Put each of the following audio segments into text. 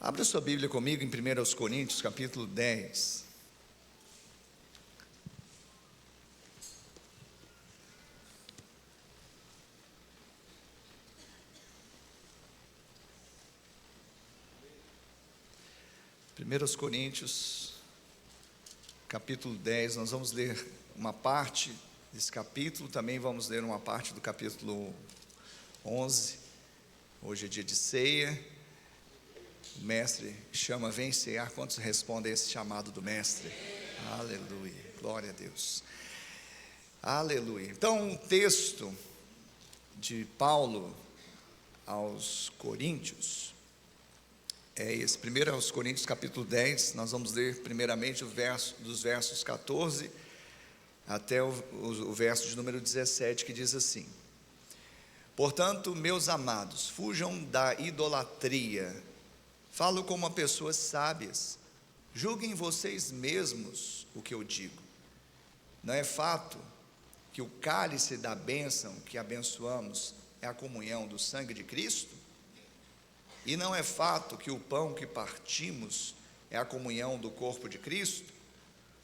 Abra sua Bíblia comigo em 1 Coríntios, capítulo 10. Primeiros Coríntios, capítulo 10, nós vamos ler uma parte desse capítulo, também vamos ler uma parte do capítulo 11. Hoje é dia de ceia. O mestre chama vem cear. Quantos respondem a esse chamado do mestre? Aleluia, glória a Deus. Aleluia. Então, o texto de Paulo aos Coríntios é esse, 1 Coríntios capítulo 10, nós vamos ler primeiramente dos versos 14 até o verso de número 17, que diz assim: Portanto, meus amados, fujam da idolatria. Falo como pessoas sábias, julguem vocês mesmos o que eu digo. Não é fato que o cálice da bênção que abençoamos é a comunhão do sangue de Cristo? E não é fato que o pão que partimos é a comunhão do corpo de Cristo?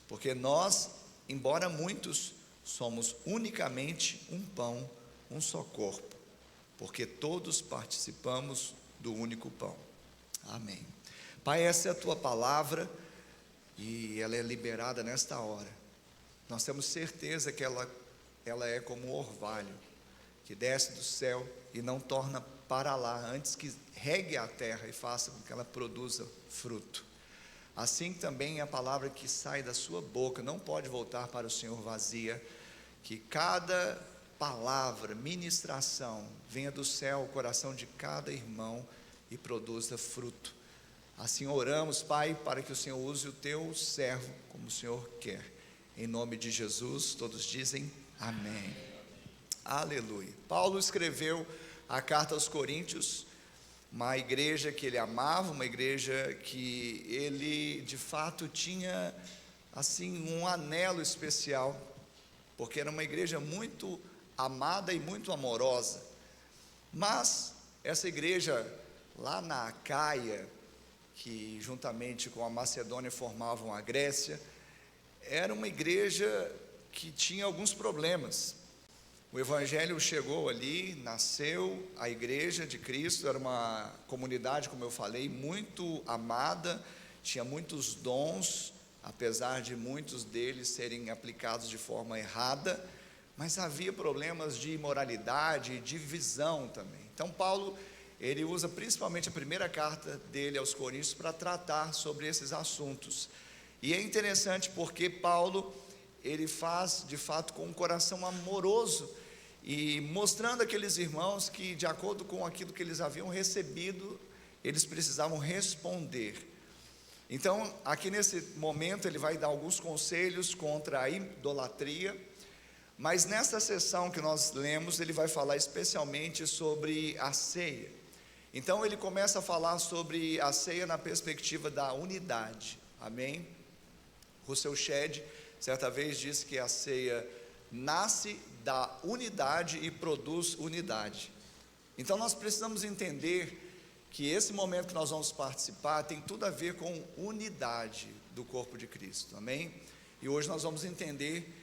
Porque nós, embora muitos, somos unicamente um pão, um só corpo, porque todos participamos do único pão. Amém. Pai, essa é a tua palavra e ela é liberada nesta hora. Nós temos certeza que ela é como um orvalho que desce do céu e não torna para lá, antes que regue a terra e faça com que ela produza fruto. Assim também a palavra que sai da sua boca não pode voltar para o Senhor vazia. Que cada palavra, ministração, venha do céu ao coração de cada irmão e produza fruto. Assim oramos, Pai, para que o Senhor use o teu servo como o Senhor quer. Em nome de Jesus, todos dizem amém. Aleluia. Paulo escreveu a carta aos Coríntios, uma igreja que ele amava, uma igreja que ele de fato tinha assim um anelo especial, porque era uma igreja muito amada e muito amorosa. Mas essa igreja lá na Acaia, que juntamente com a Macedônia formavam a Grécia, era uma igreja que tinha alguns problemas. O evangelho chegou ali, nasceu a igreja de Cristo, era uma comunidade, como eu falei, muito amada, tinha muitos dons, apesar de muitos deles serem aplicados de forma errada, mas havia problemas de imoralidade e divisão também. Então Paulo, ele usa principalmente a primeira carta dele aos Coríntios para tratar sobre esses assuntos. E é interessante porque Paulo, ele faz de fato com um coração amoroso e mostrando àqueles irmãos que, de acordo com aquilo que eles haviam recebido, eles precisavam responder. Então, aqui nesse momento, ele vai dar alguns conselhos contra a idolatria, mas nessa sessão que nós lemos, ele vai falar especialmente sobre a ceia. Então, ele começa a falar sobre a ceia na perspectiva da unidade. Amém? Russell Shedd, certa vez, disse que a ceia nasce da unidade e produz unidade. Então nós precisamos entender que esse momento que nós vamos participar tem tudo a ver com unidade do corpo de Cristo, amém? E hoje nós vamos entender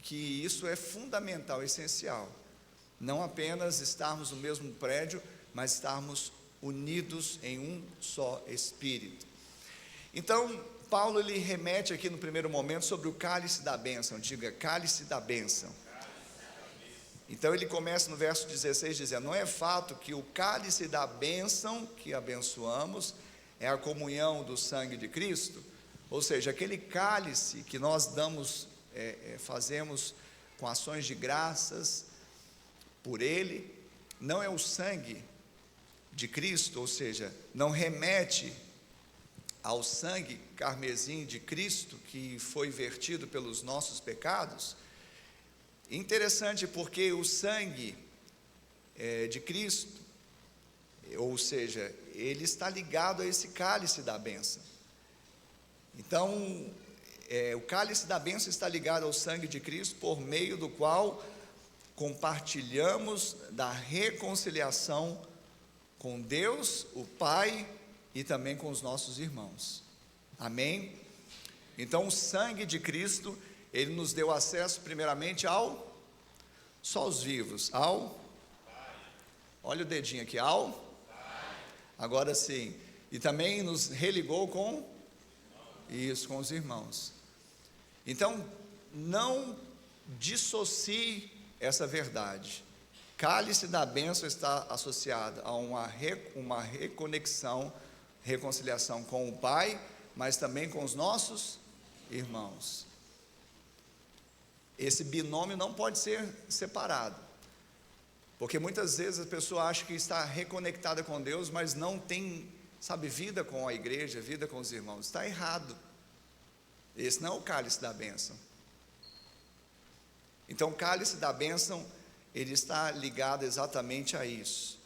que isso é fundamental, essencial, não apenas estarmos no mesmo prédio, mas estarmos unidos em um só Espírito. Então Paulo, ele remete aqui no primeiro momento sobre o cálice da bênção. Diga, cálice da bênção. Então ele começa no verso 16 dizendo: não é fato que o cálice da bênção que abençoamos é a comunhão do sangue de Cristo? Ou seja, aquele cálice que nós damos, fazemos com ações de graças por ele, não é o sangue de Cristo, ou seja, não remete ao sangue carmesim de Cristo que foi vertido pelos nossos pecados. Interessante porque o sangue de Cristo, ou seja, ele está ligado a esse cálice da bênção. Então, o cálice da bênção está ligado ao sangue de Cristo, por meio do qual compartilhamos da reconciliação com Deus, o Pai, e também com os nossos irmãos. Amém? Então o sangue de Cristo, ele nos deu acesso primeiramente só os vivos, olha o dedinho aqui, agora sim, e também nos religou com os irmãos. Então, não dissocie essa verdade. Cálice da bênção está associada a uma reconexão, reconciliação com o Pai, mas também com os nossos irmãos. Esse binômio não pode ser separado, porque muitas vezes a pessoa acha que está reconectada com Deus, mas não tem, vida com a igreja, vida com os irmãos. Está errado. Esse não é o cálice da bênção. Então o cálice da bênção, ele está ligado exatamente a isso,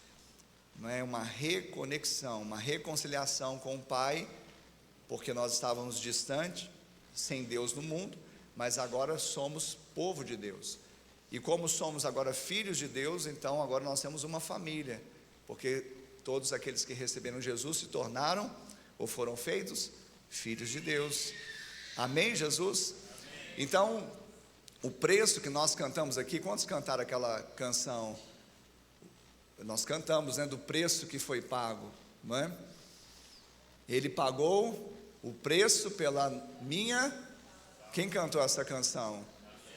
não é? Uma reconexão, uma reconciliação com o Pai, porque nós estávamos distantes, sem Deus no mundo, mas agora somos povo de Deus, e como somos agora filhos de Deus, então agora nós temos uma família, porque todos aqueles que receberam Jesus se tornaram, ou foram feitos, filhos de Deus. Amém, Jesus? Amém. Então, o preço que nós cantamos aqui, quantos cantaram aquela canção? Nós cantamos, do preço que foi pago, não é? Ele pagou o preço pela minha. Quem cantou essa canção?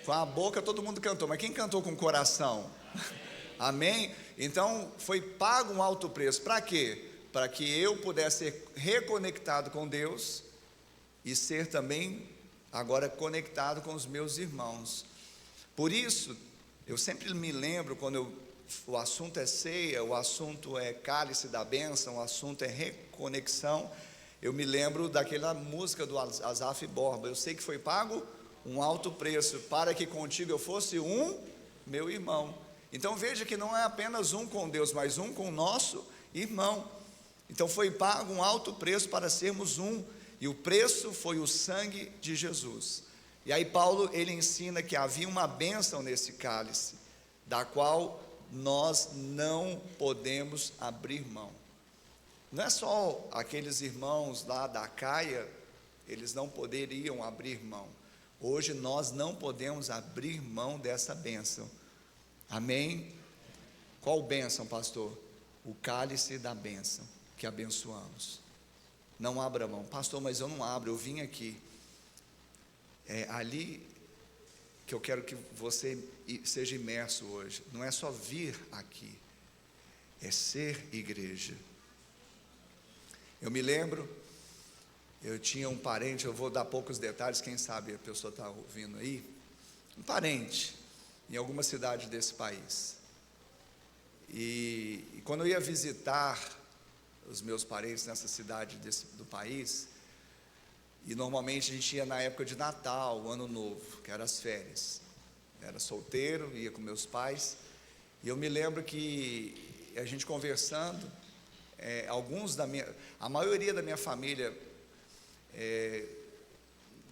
Com a boca todo mundo cantou, mas quem cantou com o coração? Amém? Então foi pago um alto preço. Para quê? Para que eu pudesse ser reconectado com Deus e ser também agora conectado com os meus irmãos. Por isso, eu sempre me lembro quando o assunto é ceia, o assunto é cálice da bênção, o assunto é reconexão, eu me lembro daquela música do Asaf Borba, eu sei que foi pago um alto preço, para que contigo eu fosse meu irmão. Então veja que não é apenas um com Deus, mas um com o nosso irmão. Então foi pago um alto preço para sermos um, e o preço foi o sangue de Jesus. E aí Paulo, ele ensina que havia uma bênção nesse cálice, da qual nós não podemos abrir mão. Não é só aqueles irmãos lá da Acaia, eles não poderiam abrir mão. Hoje nós não podemos abrir mão dessa bênção. Amém? Qual bênção, pastor? O cálice da bênção, que abençoamos. Não abra mão. Pastor, mas eu não abro, eu vim aqui. É ali que eu quero que você seja imerso hoje. Não é só vir aqui, é ser igreja. Eu me lembro, eu tinha um parente, eu vou dar poucos detalhes, quem sabe a pessoa está ouvindo aí, um parente, em alguma cidade desse país, e quando eu ia visitar os meus parentes nessa cidade do país, e normalmente a gente ia na época de Natal, Ano Novo, que eram as férias, era solteiro, ia com meus pais, e eu me lembro que a gente conversando, a maioria da minha família,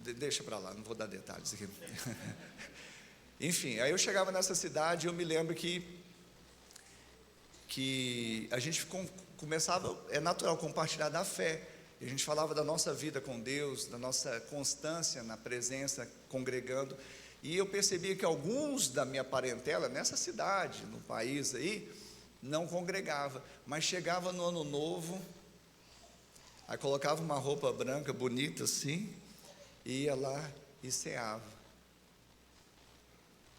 deixa para lá, não vou dar detalhes aqui. Enfim, aí eu chegava nessa cidade e eu me lembro que a gente começava, é natural, compartilhar da fé, e a gente falava da nossa vida com Deus, da nossa constância na presença, congregando, e eu percebia que alguns da minha parentela, nessa cidade, no país aí, não congregava, mas chegava no Ano Novo, aí colocava uma roupa branca bonita assim, e ia lá e ceava,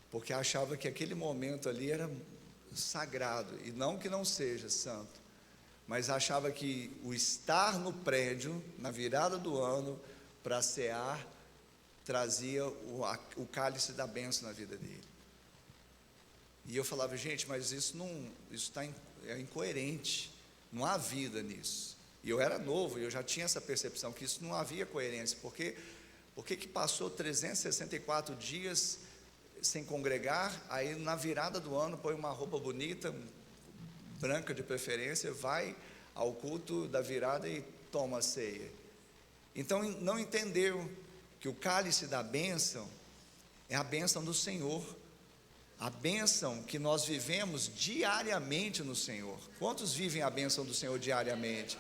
porque achava que aquele momento ali era sagrado, e não que não seja santo, mas achava que o estar no prédio, na virada do ano, para cear, trazia o cálice da bênção na vida dele. E eu falava, gente, mas isso é incoerente, não há vida nisso. E eu era novo, e eu já tinha essa percepção que isso não havia coerência, porque que passou 364 dias sem congregar, aí na virada do ano põe uma roupa bonita, branca de preferência, vai ao culto da virada e toma a ceia. Então não entendeu que o cálice da bênção é a bênção do Senhor, a bênção que nós vivemos diariamente no Senhor. Quantos vivem a bênção do Senhor diariamente?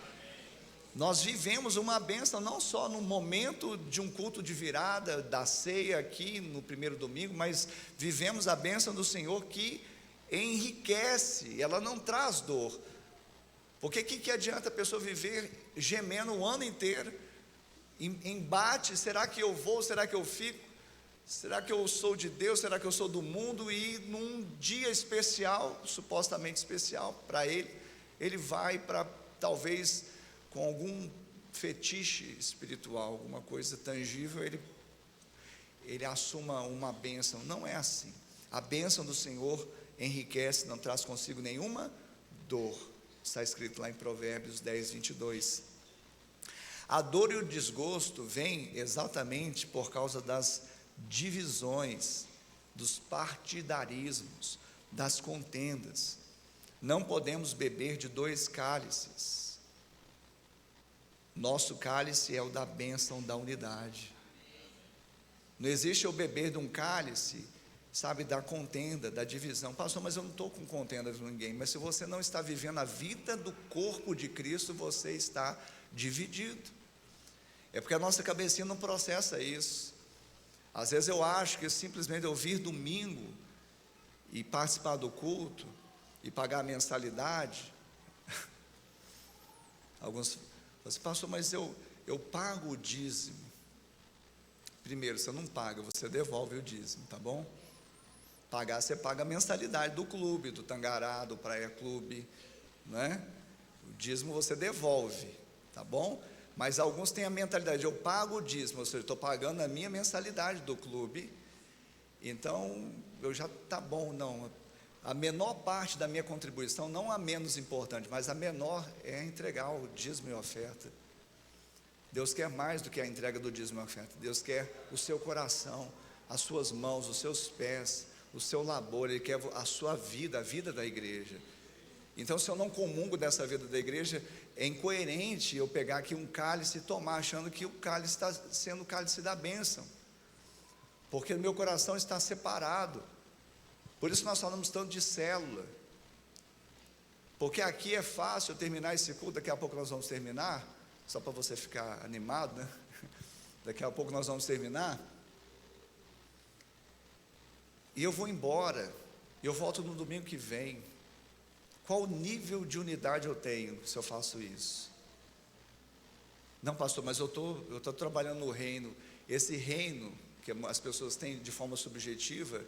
Nós vivemos uma bênção não só no momento de um culto de virada, da ceia aqui no primeiro domingo, mas vivemos a bênção do Senhor que enriquece, ela não traz dor. Porque que adianta a pessoa viver gemendo o ano inteiro, embate, será que eu vou, será que eu fico? Será que eu sou de Deus, será que eu sou do mundo? E num dia especial, supostamente especial para ele, ele vai para talvez com algum fetiche espiritual, alguma coisa tangível, ele assuma uma bênção. Não é assim. A bênção do Senhor enriquece, não traz consigo nenhuma dor. Está escrito lá em Provérbios 10, 22. A dor e o desgosto vêm exatamente por causa das divisões, dos partidarismos, das contendas. Não podemos beber de dois cálices. Nosso cálice é o da bênção da unidade. Não existe eu beber de um cálice, sabe, da contenda, da divisão. Pastor, mas eu não estou com contenda com ninguém. Mas se você não está vivendo a vida do corpo de Cristo, você está dividido. É porque a nossa cabecinha não processa isso. Às vezes eu acho que simplesmente eu vir domingo e participar do culto e pagar a mensalidade. Alguns falam assim, pastor, mas eu pago o dízimo. Primeiro, você não paga, você devolve o dízimo, tá bom? Pagar, você paga a mensalidade do clube, do Tangará, do Praia Clube, né? O dízimo você devolve, tá bom? Mas alguns têm a mentalidade, eu pago o dízimo, ou seja, estou pagando a minha mensalidade do clube, então eu já, tá bom, não. A menor parte da minha contribuição, não a menos importante, mas a menor é entregar o dízimo e a oferta. Deus quer mais do que a entrega do dízimo e a oferta. Deus quer o seu coração, as suas mãos, os seus pés, o seu labor. Ele quer a sua vida, a vida da igreja. Então, se eu não comungo dessa vida da igreja, é incoerente eu pegar aqui um cálice e tomar, achando que o cálice está sendo o cálice da bênção, porque o meu coração está separado. Por isso nós falamos tanto de célula, porque aqui é fácil eu terminar esse culto, daqui a pouco nós vamos terminar, só para você ficar animado, né? Daqui a pouco nós vamos terminar, e eu vou embora, e eu volto no domingo que vem. Qual nível de unidade eu tenho se eu faço isso? Não, pastor, mas eu estou trabalhando no reino. Esse reino que as pessoas têm de forma subjetiva,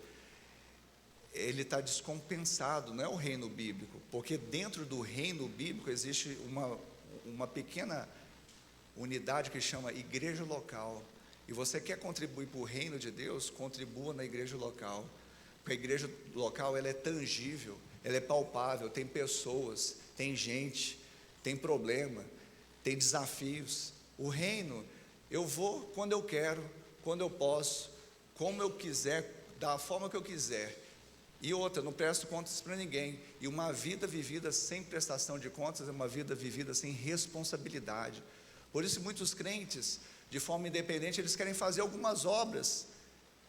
ele está descompensado, não é o reino bíblico, porque dentro do reino bíblico existe uma pequena unidade que chama igreja local. E você quer contribuir para o reino de Deus, contribua na igreja local, porque a igreja local ela é tangível, ela é palpável, tem pessoas, tem gente, tem problema, tem desafios. O reino, eu vou quando eu quero, quando eu posso, como eu quiser, da forma que eu quiser. E outra, não presto contas para ninguém. E uma vida vivida sem prestação de contas é uma vida vivida sem responsabilidade. Por isso muitos crentes, de forma independente, eles querem fazer algumas obras,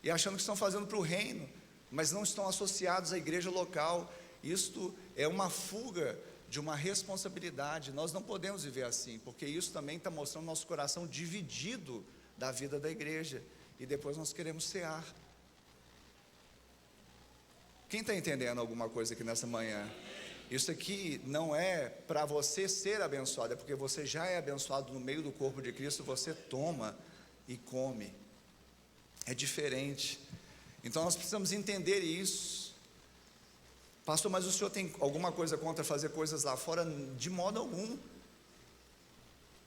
e achando que estão fazendo para o reino, mas não estão associados à igreja local. Isto é uma fuga de uma responsabilidade. Nós não podemos viver assim, porque isso também está mostrando nosso coração dividido da vida da igreja, e depois nós queremos cear. Quem está entendendo alguma coisa aqui nessa manhã? Isso aqui não é para você ser abençoado, é porque você já é abençoado no meio do corpo de Cristo, você toma e come. É diferente. Então nós precisamos entender isso. Pastor, mas o senhor tem alguma coisa contra fazer coisas lá fora? De modo algum.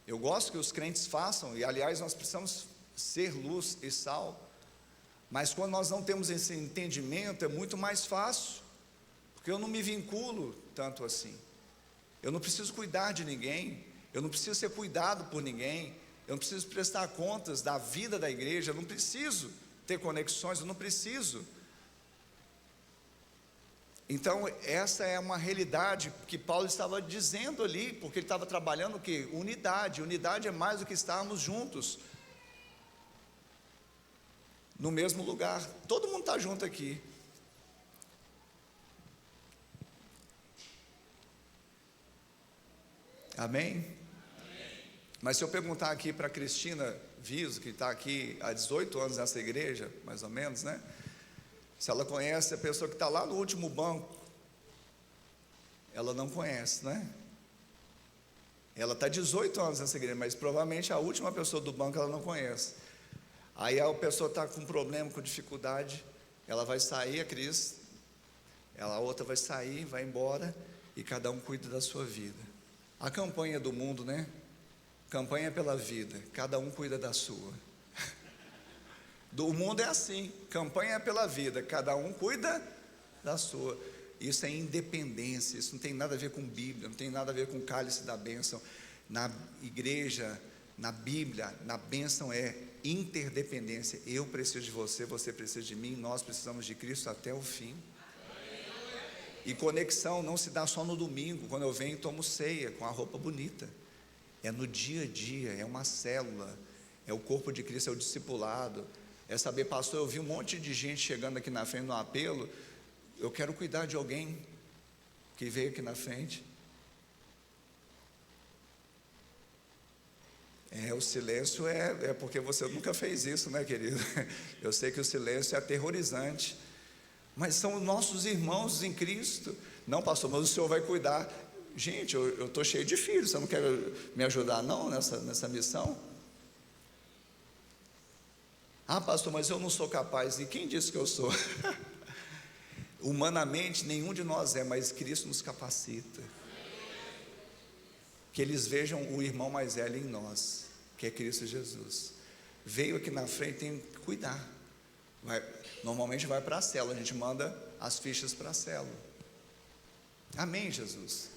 Eu gosto que os crentes façam, e aliás nós precisamos ser luz e sal. Mas quando nós não temos esse entendimento, é muito mais fácil, porque eu não me vinculo tanto assim. Eu não preciso cuidar de ninguém, eu não preciso ser cuidado por ninguém, eu não preciso prestar contas da vida da igreja, eu não preciso ter conexões, eu não preciso. Então essa é uma realidade que Paulo estava dizendo ali, porque ele estava trabalhando o quê? Unidade. Unidade é mais do que estarmos juntos no mesmo lugar. Todo mundo está junto aqui. Amém? Mas se eu perguntar aqui para a Cristina Viso, que está aqui há 18 anos nessa igreja, mais ou menos, né? Se ela conhece a pessoa que está lá no último banco, ela não conhece, né? Ela está 18 anos nessa igreja, mas provavelmente a última pessoa do banco ela não conhece. Aí a pessoa está com problema, com dificuldade, ela vai sair, a Cris, a outra vai sair, vai embora, e cada um cuida da sua vida. A campanha do mundo, né? Campanha pela vida, cada um cuida da sua. Do mundo é assim, campanha pela vida, cada um cuida da sua. Isso é independência, isso não tem nada a ver com Bíblia, não tem nada a ver com cálice da bênção. Na igreja, na Bíblia, na bênção é interdependência. Eu preciso de você, você precisa de mim, nós precisamos de Cristo até o fim. E conexão não se dá só no domingo, quando eu venho e tomo ceia com a roupa bonita. É no dia a dia, é uma célula, é o corpo de Cristo, é o discipulado. É saber, pastor, eu vi um monte de gente chegando aqui na frente no apelo, eu quero cuidar de alguém que veio aqui na frente. O silêncio é porque você nunca fez isso, né, querido? Eu sei que o silêncio é aterrorizante, mas são nossos irmãos em Cristo. Não, pastor, mas o senhor vai cuidar. Gente, eu estou cheio de filhos, você não quer me ajudar não nessa missão? Ah, pastor, mas eu não sou capaz. E quem disse que eu sou? Humanamente nenhum de nós é, mas Cristo nos capacita. Que eles vejam o irmão mais velho em nós, que é Cristo Jesus. Veio aqui na frente, tem que cuidar. Normalmente vai para a célula, a gente manda as fichas para a célula. Amém, Jesus?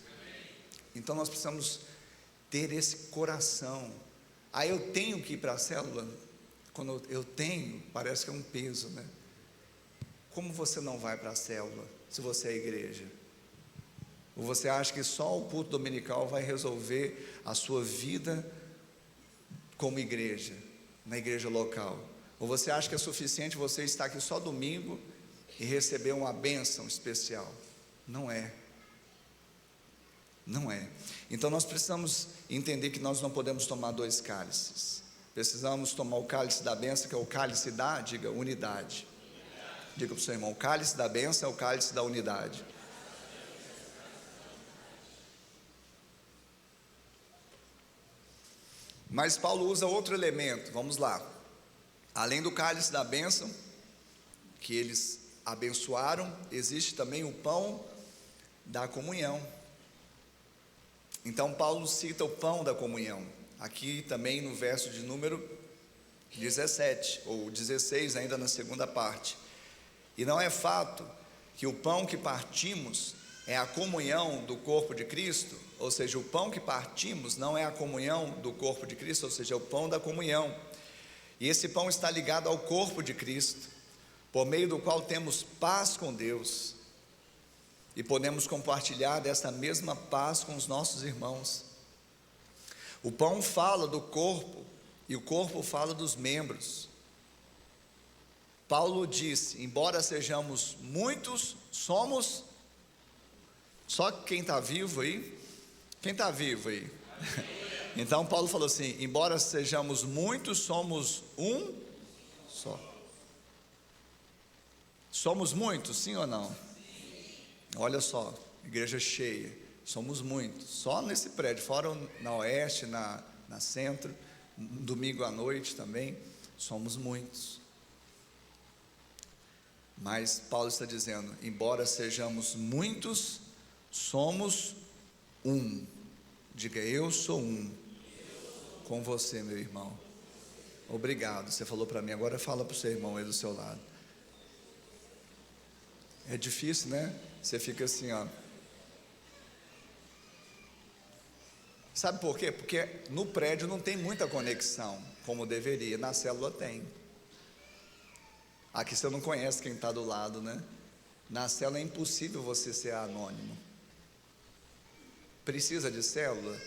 Então nós precisamos ter esse coração. Aí eu tenho que ir para a célula. Quando eu tenho, parece que é um peso, né? Como você não vai para a célula se você é igreja? Ou você acha que só o culto dominical vai resolver a sua vida como igreja, na igreja local? Ou você acha que é suficiente você estar aqui só domingo e receber uma bênção especial? Não é. Não é. Então nós precisamos entender que nós não podemos tomar dois cálices. Precisamos tomar o cálice da bênção, que é o cálice da, diga, unidade. Diga para o seu irmão, o cálice da bênção é o cálice da unidade. Mas Paulo usa outro elemento, vamos lá. Além do cálice da bênção, que eles abençoaram, existe também o pão da comunhão. Então Paulo cita o pão da comunhão, aqui também no verso de número 17, ou 16 ainda na segunda parte. E não é fato que o pão que partimos é a comunhão do corpo de Cristo, ou seja, o pão que partimos não é a comunhão do corpo de Cristo, ou seja, é o pão da comunhão. E esse pão está ligado ao corpo de Cristo, por meio do qual temos paz com Deus, e podemos compartilhar dessa mesma paz com os nossos irmãos. O pão fala do corpo, e o corpo fala dos membros. Paulo disse, embora sejamos muitos, somos, só quem está vivo aí, quem está vivo aí? Então Paulo falou assim, embora sejamos muitos, somos um só. Somos muitos, sim ou não? Olha só, igreja cheia, somos muitos, só nesse prédio, fora na oeste, na centro, domingo à noite também, somos muitos. Mas Paulo está dizendo, embora sejamos muitos, somos um. Diga, eu sou um com você, meu irmão. Obrigado, você falou para mim, agora fala para o seu irmão aí do seu lado. É difícil, né? Você fica assim, ó. Sabe por quê? Porque no prédio não tem muita conexão, como deveria, na célula tem. Aqui você não conhece quem está do lado, né? Na célula é impossível você ser anônimo. Precisa de célula?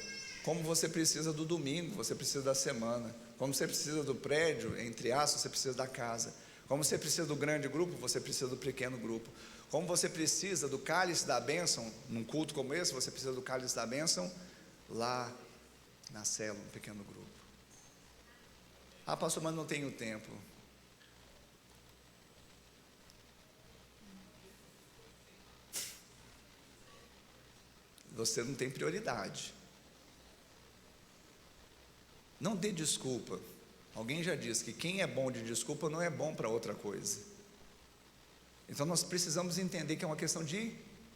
Como você precisa do domingo, você precisa da semana. Como você precisa do prédio, entre aspas, você precisa da casa. Como você precisa do grande grupo, você precisa do pequeno grupo. Como você precisa do cálice da bênção, num culto como esse, você precisa do cálice da bênção lá. na célula, no pequeno grupo. Ah, pastor, mas não tenho tempo. Você não tem prioridade. Não dê desculpa. Alguém já disse que quem é bom de desculpa não é bom para outra coisa. Então nós precisamos entender que é uma questão de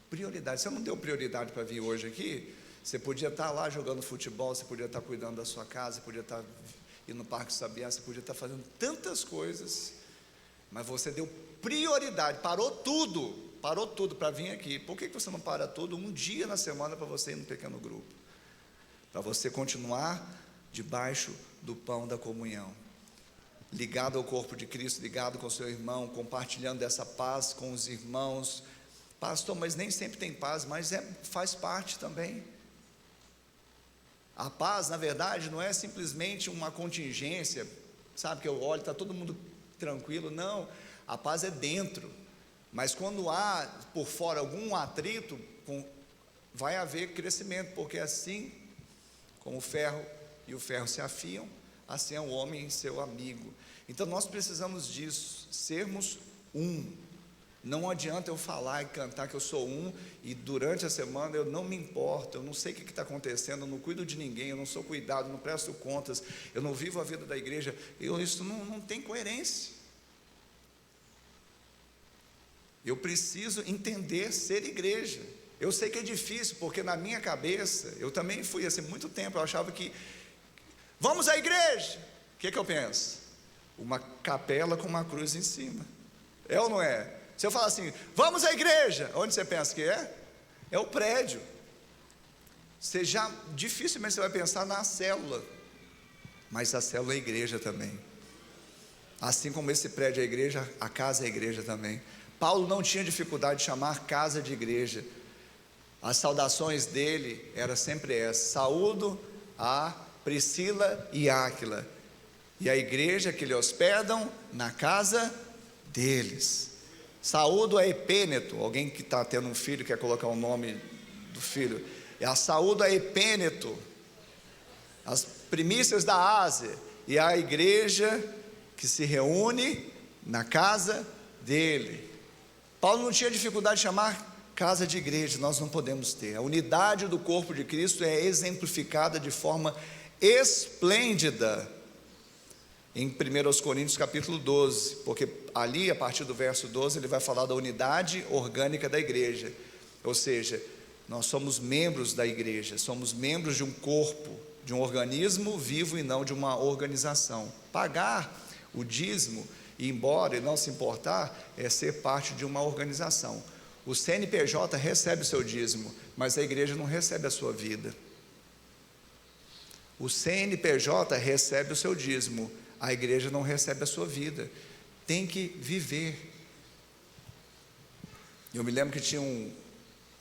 prioridade. Você não deu prioridade para vir hoje aqui? Você podia estar lá jogando futebol, você podia estar cuidando da sua casa, você podia estar indo no Parque Sabiá, você podia estar fazendo tantas coisas, mas você deu prioridade, parou tudo para vir aqui. Por que você não para tudo um dia na semana para você ir no pequeno grupo? Para você continuar debaixo do pão da comunhão, ligado ao corpo de Cristo, ligado com o seu irmão, compartilhando dessa paz com os irmãos. Pastor, mas nem sempre tem paz, mas faz parte também. A paz, na verdade, não é simplesmente uma contingência, sabe, que eu olho, está todo mundo tranquilo. Não, a paz é dentro, mas quando há por fora algum atrito, vai haver crescimento, porque assim como o ferro e o ferro se afiam, assim é o homem seu amigo. Então nós precisamos disso, sermos um. Não adianta eu falar e cantar que eu sou um, e durante a semana eu não me importo, eu não sei o que está acontecendo, eu não cuido de ninguém, eu não sou cuidado, não presto contas, eu não vivo a vida da igreja. Isso não tem coerência. Eu preciso entender ser igreja. Eu sei que é difícil, porque na minha cabeça, eu também fui assim muito tempo, eu achava que, vamos à igreja, o que eu penso? Uma capela com uma cruz em cima, é ou não é? Se eu falar assim, vamos à igreja, onde você pensa que é? É o prédio. Dificilmente você vai pensar na célula, mas a célula é a igreja também. Assim como esse prédio é a igreja, a casa é a igreja também. Paulo não tinha dificuldade de chamar casa de igreja. As saudações dele eram sempre essas: saúdo a Priscila e Áquila, e a igreja que lhe hospedam na casa deles. Saúdo a Epêneto, alguém que está tendo um filho, quer colocar o nome do filho, a saúdo a Epêneto, as primícias da Ásia, e a igreja que se reúne na casa dele. Paulo não tinha dificuldade de chamar casa de igreja, nós não podemos ter. A unidade do corpo de Cristo é exemplificada de forma esplêndida em 1 Coríntios capítulo 12, porque ali, a partir do verso 12, ele vai falar da unidade orgânica da igreja, ou seja, nós somos membros da igreja, somos membros de um corpo, de um organismo vivo e não de uma organização. Pagar o dízimo, e ir embora e não se importar, é ser parte de uma organização. O CNPJ recebe o seu dízimo, mas a igreja não recebe a sua vida. O CNPJ recebe o seu dízimo, a igreja não recebe a sua vida. Tem que viver. Eu me lembro que tinha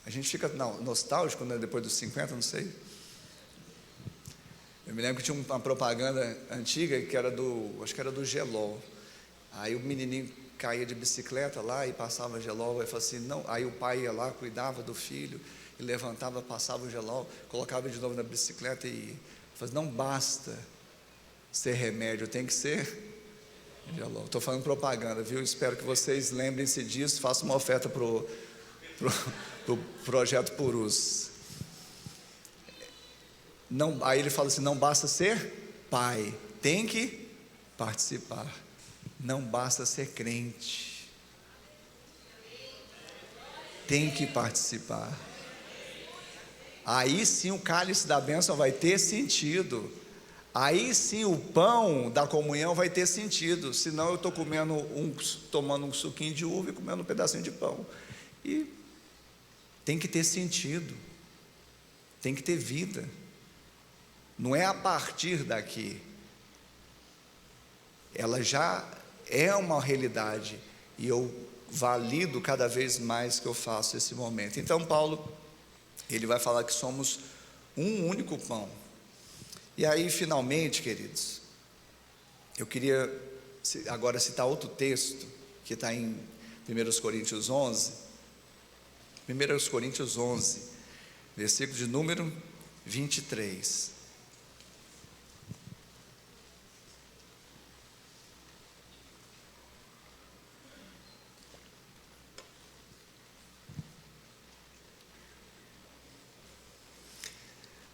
a gente fica nostálgico, né, depois dos 50, não sei. Eu me lembro que tinha uma propaganda antiga que era acho que era do Gelol. Aí o menininho caía de bicicleta lá e passava Gelol, e falava assim, não. Aí o pai ia lá, cuidava do filho, e levantava, passava o Gelol, colocava de novo na bicicleta e falava, não basta ser remédio, tem que ser Gelol. Estou falando propaganda, viu? Espero que vocês lembrem-se disso, façam uma oferta para o projeto Purus. Aí ele fala assim, não basta ser pai, tem que participar. Não basta ser crente, tem que participar. Aí sim o cálice da bênção vai ter sentido. Aí sim o pão da comunhão vai ter sentido. Senão eu estou tomando um suquinho de uva e comendo um pedacinho de pão. E tem que ter sentido, tem que ter vida. Não é a partir daqui. Ela já é uma realidade, e eu valido cada vez mais que eu faço esse momento. Então Paulo, ele vai falar que somos um único pão. E aí finalmente, queridos, eu queria agora citar outro texto, que está em 1 Coríntios 11, 1 Coríntios 11, versículo de número 23.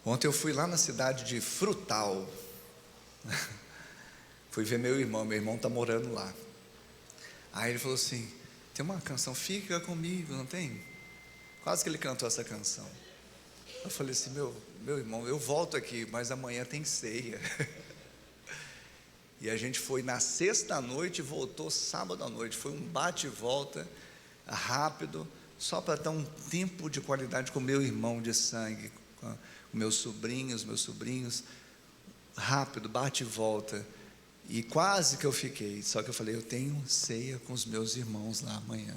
Ontem eu fui lá na cidade de Frutal, fui ver meu irmão está morando lá. Aí ele falou assim: tem uma canção, fica comigo, não tem? Quase que ele cantou essa canção. Eu falei assim: meu irmão, eu volto aqui, mas amanhã tem ceia. E a gente foi na sexta noite e voltou sábado à noite. Foi um bate e volta rápido, só para dar um tempo de qualidade com meu irmão de sangue, com meus sobrinhos, rápido, bate e volta. E quase que eu fiquei, só que eu falei: eu tenho ceia com os meus irmãos lá amanhã.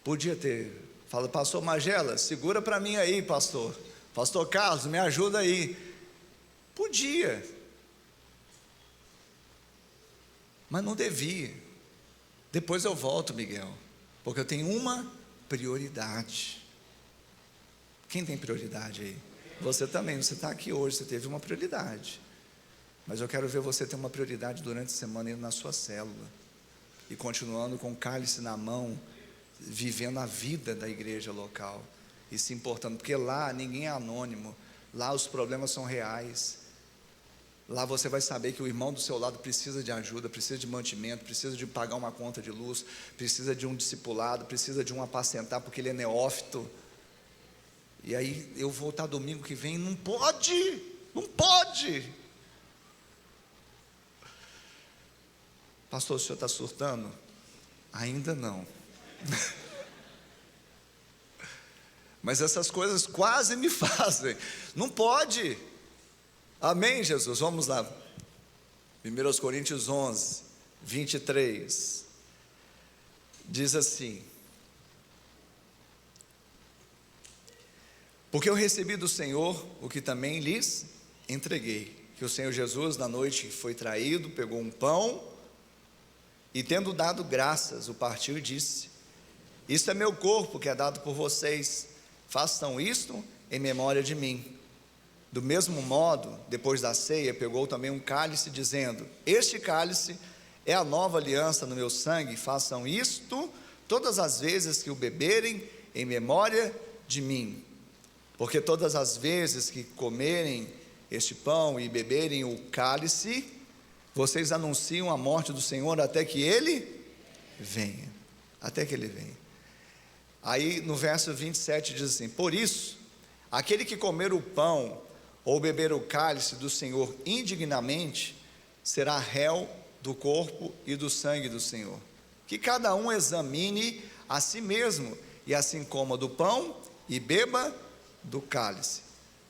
Podia ter, fala, pastor Magela, segura para mim aí, pastor Carlos, me ajuda aí. Podia, mas não devia. Depois eu volto, Miguel, porque eu tenho uma prioridade. Quem tem prioridade aí? Você também, você está aqui hoje, você teve uma prioridade. Mas eu quero ver você ter uma prioridade durante a semana indo na sua célula e continuando com o cálice na mão, vivendo a vida da igreja local e se importando, porque lá ninguém é anônimo, lá os problemas são reais. Lá você vai saber que o irmão do seu lado precisa de ajuda, precisa de mantimento, precisa de pagar uma conta de luz, precisa de um discipulado, precisa de um apacentar porque ele é neófito. E aí eu vou estar domingo que vem, não pode. Pastor, o senhor está surtando? Ainda não. Mas essas coisas quase me fazem. Não pode. Amém, Jesus? Vamos lá. 1 Coríntios 11, 23. Diz assim: porque eu recebi do Senhor o que também lhes entreguei, que o Senhor Jesus, na noite que foi traído, pegou um pão e, tendo dado graças, o partiu e disse: isto é meu corpo que é dado por vocês, façam isto em memória de mim. Do mesmo modo, depois da ceia, pegou também um cálice, dizendo: este cálice é a nova aliança no meu sangue, façam isto todas as vezes que o beberem em memória de mim. Porque todas as vezes que comerem este pão e beberem o cálice, vocês anunciam a morte do Senhor até que Ele venha. Até que Ele venha. Aí no verso 27 diz assim: por isso, aquele que comer o pão ou beber o cálice do Senhor indignamente, será réu do corpo e do sangue do Senhor. Que cada um examine a si mesmo, e assim coma do pão e beba do cálice.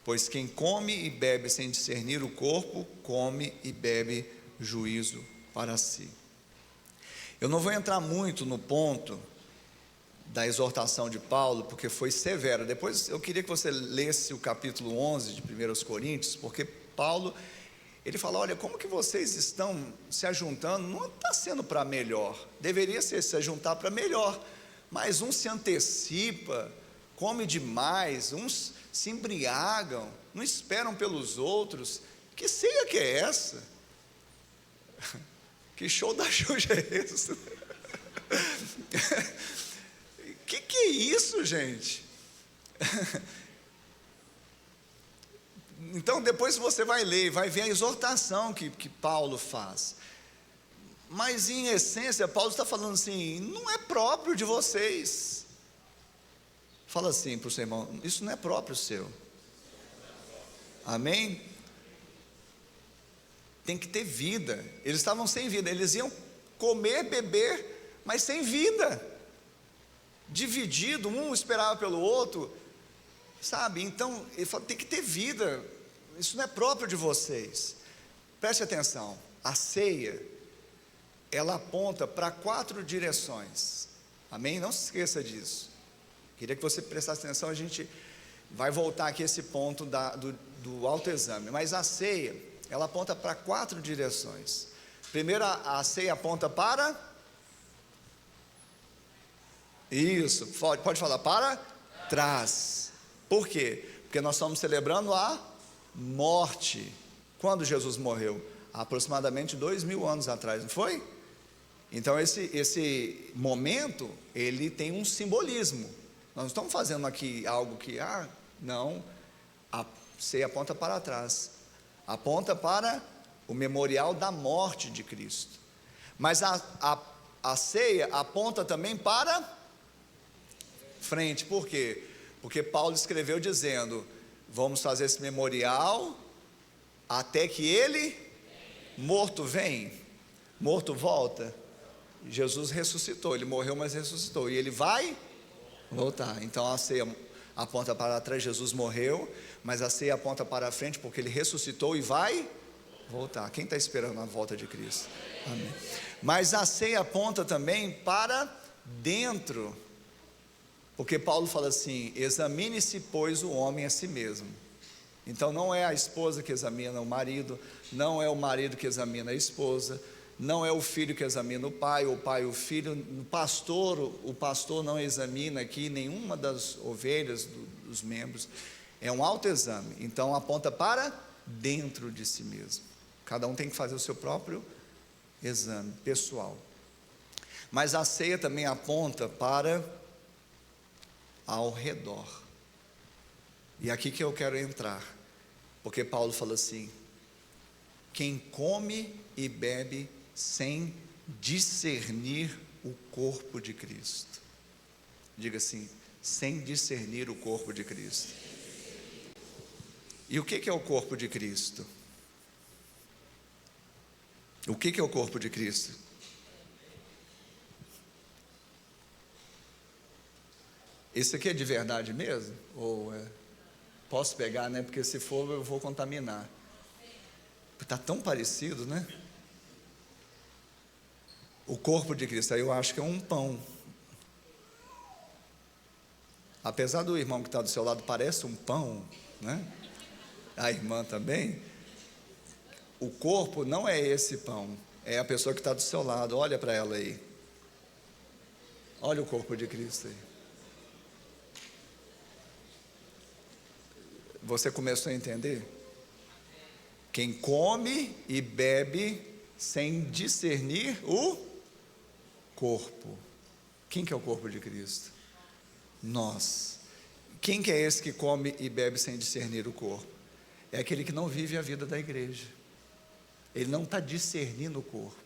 Pois quem come e bebe sem discernir o corpo, come e bebe juízo para si. Eu não vou entrar muito no ponto da exortação de Paulo, porque foi severa. Depois eu queria que você lesse o capítulo 11 de 1 Coríntios, porque Paulo, ele fala: olha, como que vocês estão se ajuntando, não está sendo para melhor, deveria ser se ajuntar para melhor, mas um se antecipa, come demais, uns se embriagam, não esperam pelos outros. Que ceia que é essa? Que show da Xuxa é esse? Que é isso, gente? Então depois você vai ler, vai ver a exortação que Paulo faz. Mas em essência Paulo está falando assim: não é próprio de vocês. Fala assim para o seu irmão: isso não é próprio seu. Amém? Tem que ter vida. Eles estavam sem vida, eles iam comer, beber, mas sem vida, dividido, um esperava pelo outro, sabe? Então ele fala: tem que ter vida, isso não é próprio de vocês. Preste atenção, a ceia, ela aponta para 4 direções, amém? Não se esqueça disso. Queria que você prestasse atenção, a gente vai voltar aqui a esse ponto do autoexame, mas a ceia, ela aponta para 4 direções. Primeiro, a ceia aponta para... Isso, pode falar, para trás. Por quê? Porque nós estamos celebrando a morte. Quando Jesus morreu? Aproximadamente 2000 anos atrás, não foi? Então esse momento, ele tem um simbolismo. Nós não estamos fazendo aqui algo que, não, ceia aponta para trás, aponta para o memorial da morte de Cristo. Mas a ceia aponta também para frente. Por quê? Porque Paulo escreveu dizendo: vamos fazer esse memorial até que ele, morto vem, morto volta. Jesus ressuscitou, ele morreu, mas ressuscitou, e ele vai voltar. Então a ceia aponta para trás, Jesus morreu, mas a ceia aponta para frente, porque ele ressuscitou e vai voltar. Quem está esperando a volta de Cristo? Amém. Mas a ceia aponta também para dentro, porque Paulo fala assim: examine-se, pois, o homem a si mesmo. Então não é a esposa que examina o marido, não é o marido que examina a esposa, não é o filho que examina o pai o filho. O pastor não examina aqui nenhuma das ovelhas, dos membros. É um autoexame. Então aponta para dentro de si mesmo. Cada um tem que fazer o seu próprio exame pessoal. Mas a ceia também aponta para ao redor. E aqui que eu quero entrar, porque Paulo fala assim: quem come e bebe sem discernir o corpo de Cristo. Diga assim: sem discernir o corpo de Cristo. E o que é o corpo de Cristo? O que é o corpo de Cristo? Isso aqui é de verdade mesmo? Ou é? Posso pegar, né? Porque se for eu vou contaminar. Está tão parecido, né? O corpo de Cristo, aí eu acho que é um pão. Apesar do irmão que está do seu lado parece um pão, né? A irmã também. O corpo não é esse pão, é a pessoa que está do seu lado. Olha para ela aí. Olha o corpo de Cristo aí. Você começou a entender? Quem come e bebe sem discernir o corpo. Quem que é o corpo de Cristo? Nós. Quem que é esse que come e bebe sem discernir o corpo? É aquele que não vive a vida da igreja. Ele não está discernindo o corpo.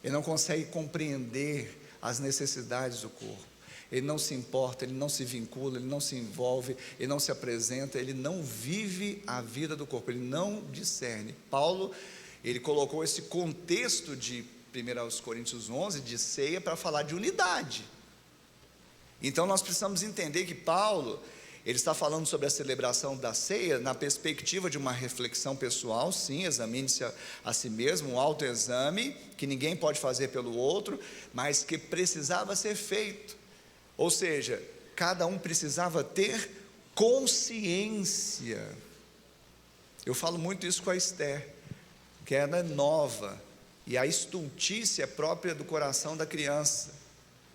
Ele não consegue compreender as necessidades do corpo. Ele não se importa, ele não se vincula, ele não se envolve, ele não se apresenta, ele não vive a vida do corpo, ele não discerne. Paulo, ele colocou esse contexto de 1 Coríntios 11, de ceia, para falar de unidade. Então nós precisamos entender que Paulo, ele está falando sobre a celebração da ceia na perspectiva de uma reflexão pessoal. Sim, examine-se a si mesmo, um autoexame que ninguém pode fazer pelo outro, mas que precisava ser feito. Ou seja, cada um precisava ter consciência. Eu falo muito isso com a Esther, que ela é nova, e a estultícia é própria do coração da criança.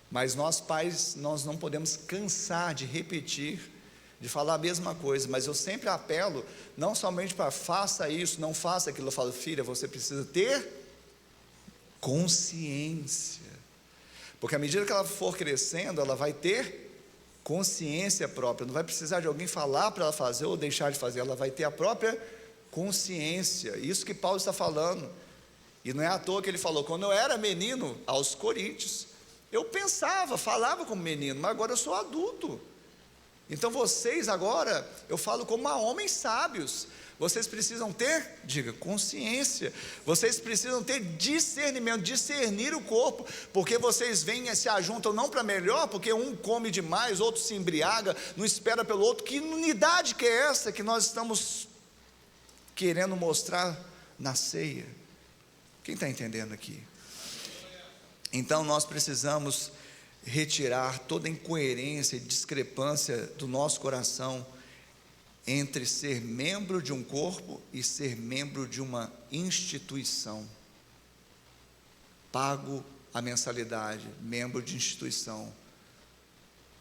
Mas nós pais, nós não podemos cansar de repetir, de falar a mesma coisa. Mas eu sempre apelo, não somente para faça isso, não faça aquilo. Eu falo: filha, você precisa ter consciência. Porque à medida que ela for crescendo, ela vai ter consciência própria. Não vai precisar de alguém falar para ela fazer ou deixar de fazer. Ela vai ter a própria consciência. Isso que Paulo está falando. E não é à toa que ele falou: quando eu era menino, aos Coríntios, eu pensava, falava como menino, mas agora eu sou adulto. Então vocês agora, eu falo como a homens sábios. Vocês precisam ter, diga, consciência. Vocês precisam ter discernimento, discernir o corpo, porque vocês vêm e se ajuntam não para melhor, porque um come demais, outro se embriaga, não espera pelo outro. Que unidade que é essa que nós estamos querendo mostrar na ceia? Quem está entendendo aqui? Então nós precisamos retirar toda incoerência e discrepância do nosso coração entre ser membro de um corpo e ser membro de uma instituição. Pago a mensalidade, membro de instituição.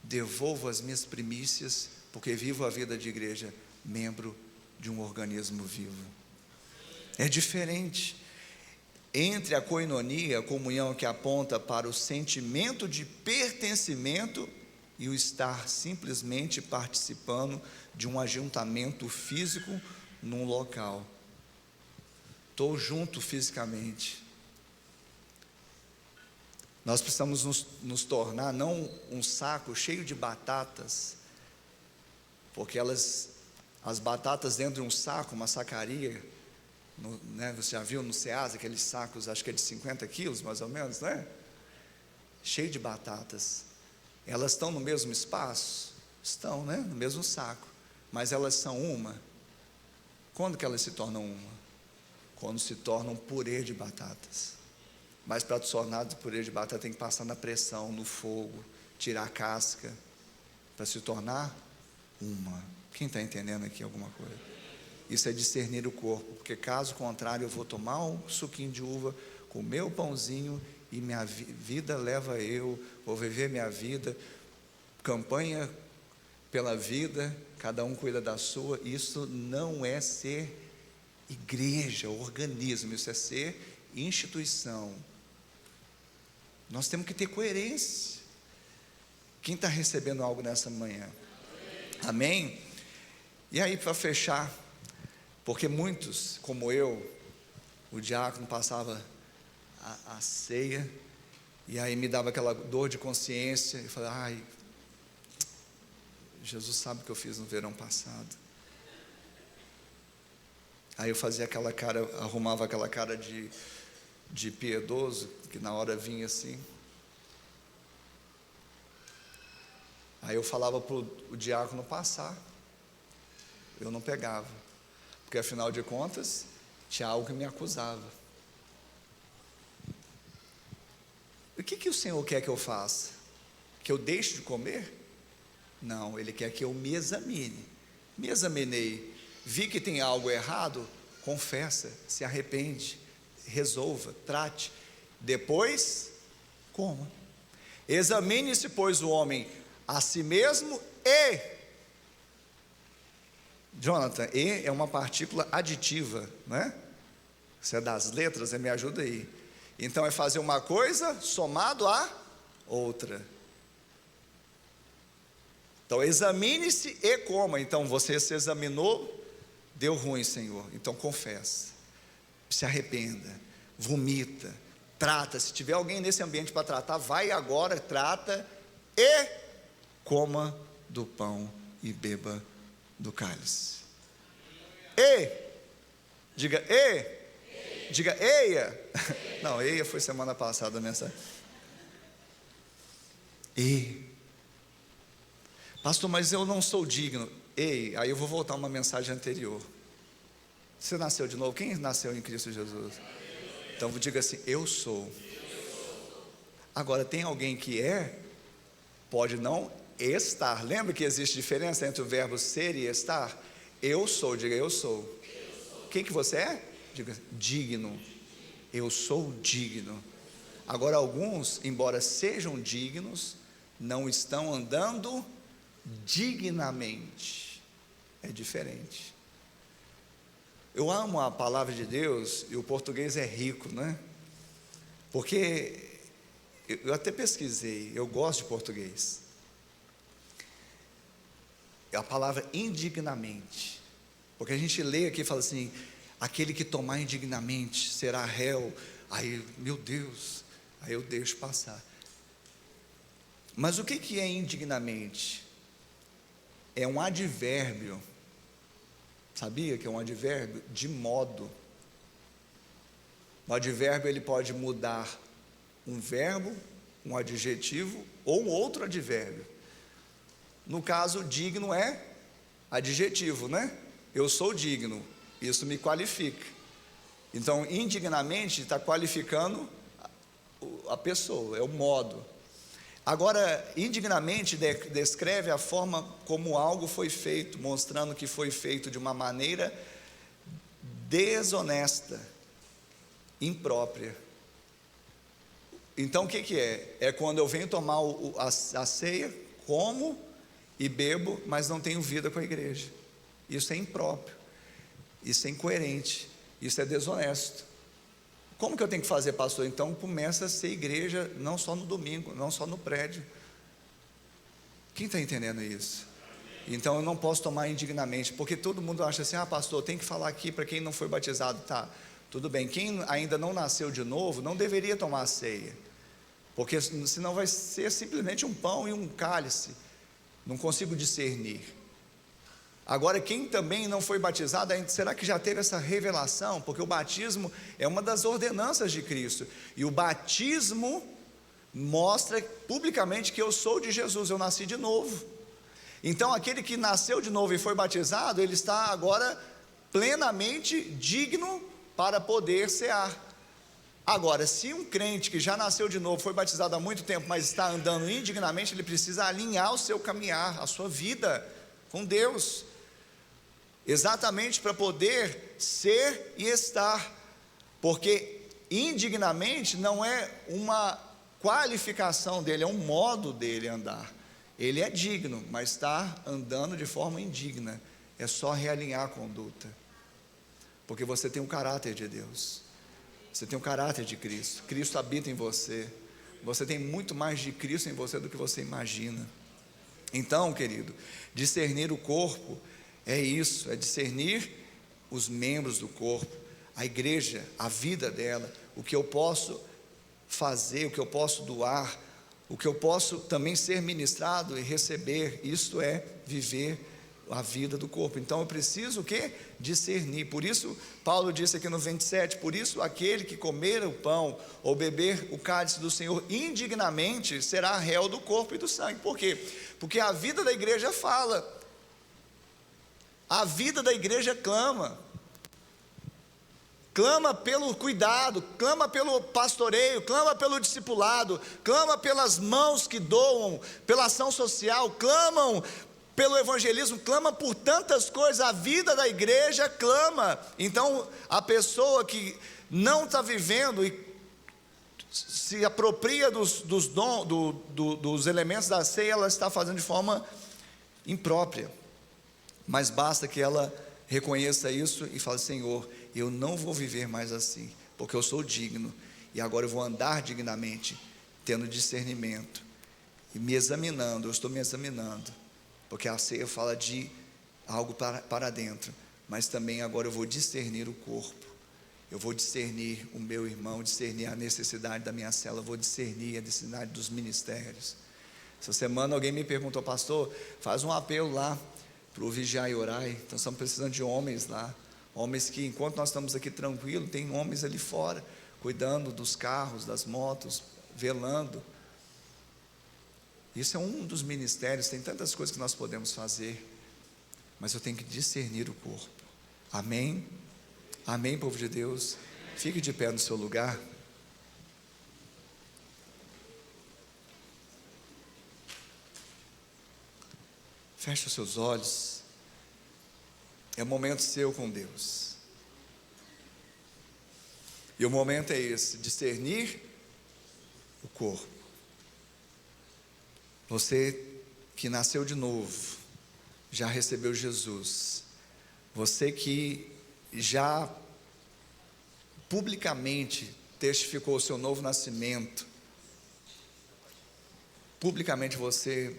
Devolvo as minhas primícias, porque vivo a vida de igreja, membro de um organismo vivo. É diferente. Entre a koinonia, a comunhão que aponta para o sentimento de pertencimento, e o estar simplesmente participando de um ajuntamento físico num local. Estou junto fisicamente. Nós precisamos nos tornar não um saco cheio de batatas, porque as batatas dentro de um saco, uma sacaria, você já viu no Ceasa aqueles sacos, acho que é de 50 quilos mais ou menos, não é? Cheio de batatas. Elas estão no mesmo espaço? Estão, né? No mesmo saco. Mas elas são uma. Quando que elas se tornam uma? Quando se tornam um purê de batatas. Mas para tornar de purê de batata tem que passar na pressão, no fogo, tirar a casca, para se tornar uma. Quem está entendendo aqui alguma coisa? Isso é discernir o corpo, porque caso contrário eu vou tomar um suquinho de uva, comer o pãozinho e minha vida leva eu, vou viver minha vida, campanha pela vida, cada um cuida da sua. Isso não é ser igreja, organismo, isso é ser instituição. Nós temos que ter coerência. Quem está recebendo algo nessa manhã? Amém? E aí, para fechar, porque muitos, como eu, o diácono passava a ceia, e aí me dava aquela dor de consciência, e falei, ai, Jesus sabe o que eu fiz no verão passado. Aí eu fazia aquela cara, arrumava aquela cara de piedoso, que na hora vinha assim. Aí eu falava para o diácono passar, eu não pegava, porque afinal de contas, tinha algo que me acusava. O que o Senhor quer que eu faça? Que eu deixe de comer? Não, Ele quer que eu me examine. Me examinei, vi que tem algo errado, confessa, se arrepende, resolva, trate, depois coma. Examine-se, pois, o homem a si mesmo e, Jonathan, e é uma partícula aditiva, não é? Você é das letras, me ajuda aí. Então é fazer uma coisa somado a outra. Então examine-se e coma. Então você se examinou, deu ruim, Senhor, então confessa, se arrependa, vomita, trata. Se tiver alguém nesse ambiente para tratar, vai agora, trata e coma do pão e beba do cálice. E, diga e, diga eia. Não, eia foi semana passada a mensagem. E, pastor, mas eu não sou digno. Ei, aí eu vou voltar uma mensagem anterior. Você nasceu de novo? Quem nasceu em Cristo Jesus? Então diga assim, eu sou. Agora tem alguém que pode não estar. Lembra que existe diferença entre o verbo ser e estar? Eu sou, diga eu sou. Quem que você é? Diga digno. Eu sou digno. Agora alguns, embora sejam dignos, não estão andando dignamente. É diferente. Eu amo a palavra de Deus, e o português é rico, né? Porque eu até pesquisei, eu gosto de português. A palavra indignamente, porque a gente lê aqui e fala assim, aquele que tomar indignamente será réu. Aí, meu Deus, aí eu deixo passar. Mas o que é indignamente? É um advérbio. Sabia que é um advérbio? De modo. O advérbio ele pode mudar um verbo, um adjetivo ou um outro advérbio. No caso, digno é adjetivo, né? Eu sou digno, isso me qualifica. Então, indignamente está qualificando a pessoa, é o modo. Agora, indignamente descreve a forma como algo foi feito, mostrando que foi feito de uma maneira desonesta, imprópria. Então o que é? É quando eu venho tomar a ceia, como e bebo, mas não tenho vida com a igreja. Isso é impróprio, isso é incoerente, isso é desonesto. Como que eu tenho que fazer, pastor? Então começa a ser igreja, não só no domingo, não só no prédio. Quem está entendendo isso? Então eu não posso tomar indignamente, porque todo mundo acha assim: ah, pastor, tem que falar aqui para quem não foi batizado. Tá, tudo bem, quem ainda não nasceu de novo não deveria tomar a ceia, porque senão vai ser simplesmente um pão e um cálice, não consigo discernir. Agora, quem também não foi batizado, será que já teve essa revelação? Porque o batismo é uma das ordenanças de Cristo, e o batismo mostra publicamente que eu sou de Jesus, eu nasci de novo. Então aquele que nasceu de novo e foi batizado, ele está agora plenamente digno para poder cear. Agora, se um crente que já nasceu de novo, foi batizado há muito tempo, mas está andando indignamente, ele precisa alinhar o seu caminhar, a sua vida com Deus, exatamente para poder ser e estar, porque indignamente não é uma qualificação dele, é um modo dele andar. Ele é digno, mas está andando de forma indigna. É só realinhar a conduta, porque você tem um caráter de Deus, você tem um caráter de Cristo. Cristo habita em você, você tem muito mais de Cristo em você do que você imagina. Então, querido, discernir o corpo é isso, é discernir os membros do corpo, a igreja, a vida dela, o que eu posso fazer, o que eu posso doar, o que eu posso também ser ministrado e receber. Isto é viver a vida do corpo. Então eu preciso o quê? Discernir. Por isso Paulo disse aqui no 27, por isso aquele que comer o pão ou beber o cálice do Senhor indignamente será réu do corpo e do sangue. Por quê? Porque a vida da igreja fala, a vida da igreja clama pelo cuidado, clama pelo pastoreio, clama pelo discipulado, clama pelas mãos que doam, pela ação social, clamam pelo evangelismo, clama por tantas coisas. A vida da igreja clama. Então a pessoa que não está vivendo e se apropria dos elementos da ceia, ela está fazendo de forma imprópria. Mas basta que ela reconheça isso e fale: Senhor, eu não vou viver mais assim, porque eu sou digno, e agora eu vou andar dignamente, tendo discernimento, e me examinando. Eu estou me examinando, porque a ceia fala de algo para dentro, mas também agora eu vou discernir o corpo, eu vou discernir o meu irmão, discernir a necessidade da minha célula, vou discernir a necessidade dos ministérios. Essa semana alguém me perguntou: pastor, faz um apelo lá para o Vigiar e Orar. Então estamos precisando de homens lá, homens que, enquanto nós estamos aqui tranquilos, tem homens ali fora, cuidando dos carros, das motos, velando. Isso é um dos ministérios. Tem tantas coisas que nós podemos fazer, mas eu tenho que discernir o corpo. Amém? Amém, povo de Deus? Fique de pé no seu lugar. Feche os seus olhos. É um momento seu com Deus, e o momento é esse: discernir o corpo. Você que nasceu de novo, já recebeu Jesus, você que já publicamente testificou o seu novo nascimento, publicamente você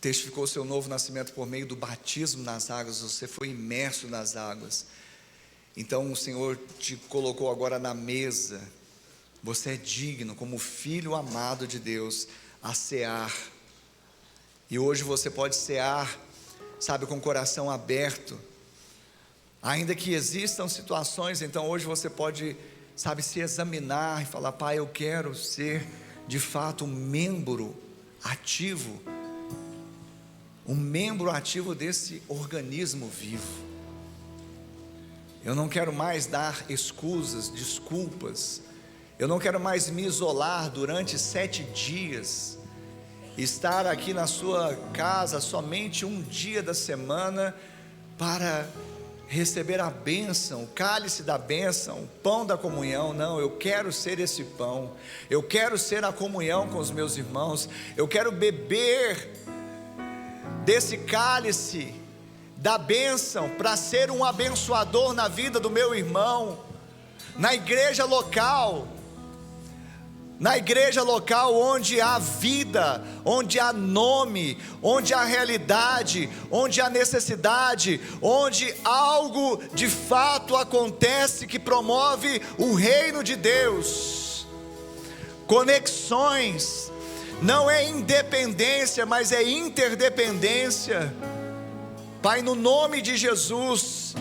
testificou o seu novo nascimento por meio do batismo nas águas, você foi imerso nas águas. Então o Senhor te colocou agora na mesa. Você é digno, como filho amado de Deus, a cear. E hoje você pode cear, sabe, com o coração aberto. Ainda que existam situações, então hoje você pode, sabe, se examinar e falar: Pai, eu quero ser de fato um membro ativo desse organismo vivo. Eu não quero mais dar escusas, desculpas. Eu não quero mais me isolar durante 7 dias, estar aqui na sua casa somente um dia da semana para receber a bênção, o cálice da bênção, o pão da comunhão. Não, eu quero ser esse pão, eu quero ser a comunhão com os meus irmãos, eu quero beber desse cálice da bênção, para ser um abençoador na vida do meu irmão, na igreja local, na igreja local onde há vida, onde há nome, onde há realidade, onde há necessidade, onde algo de fato acontece que promove o reino de Deus. Conexões, não é independência, mas é interdependência. Pai, no nome de Jesus,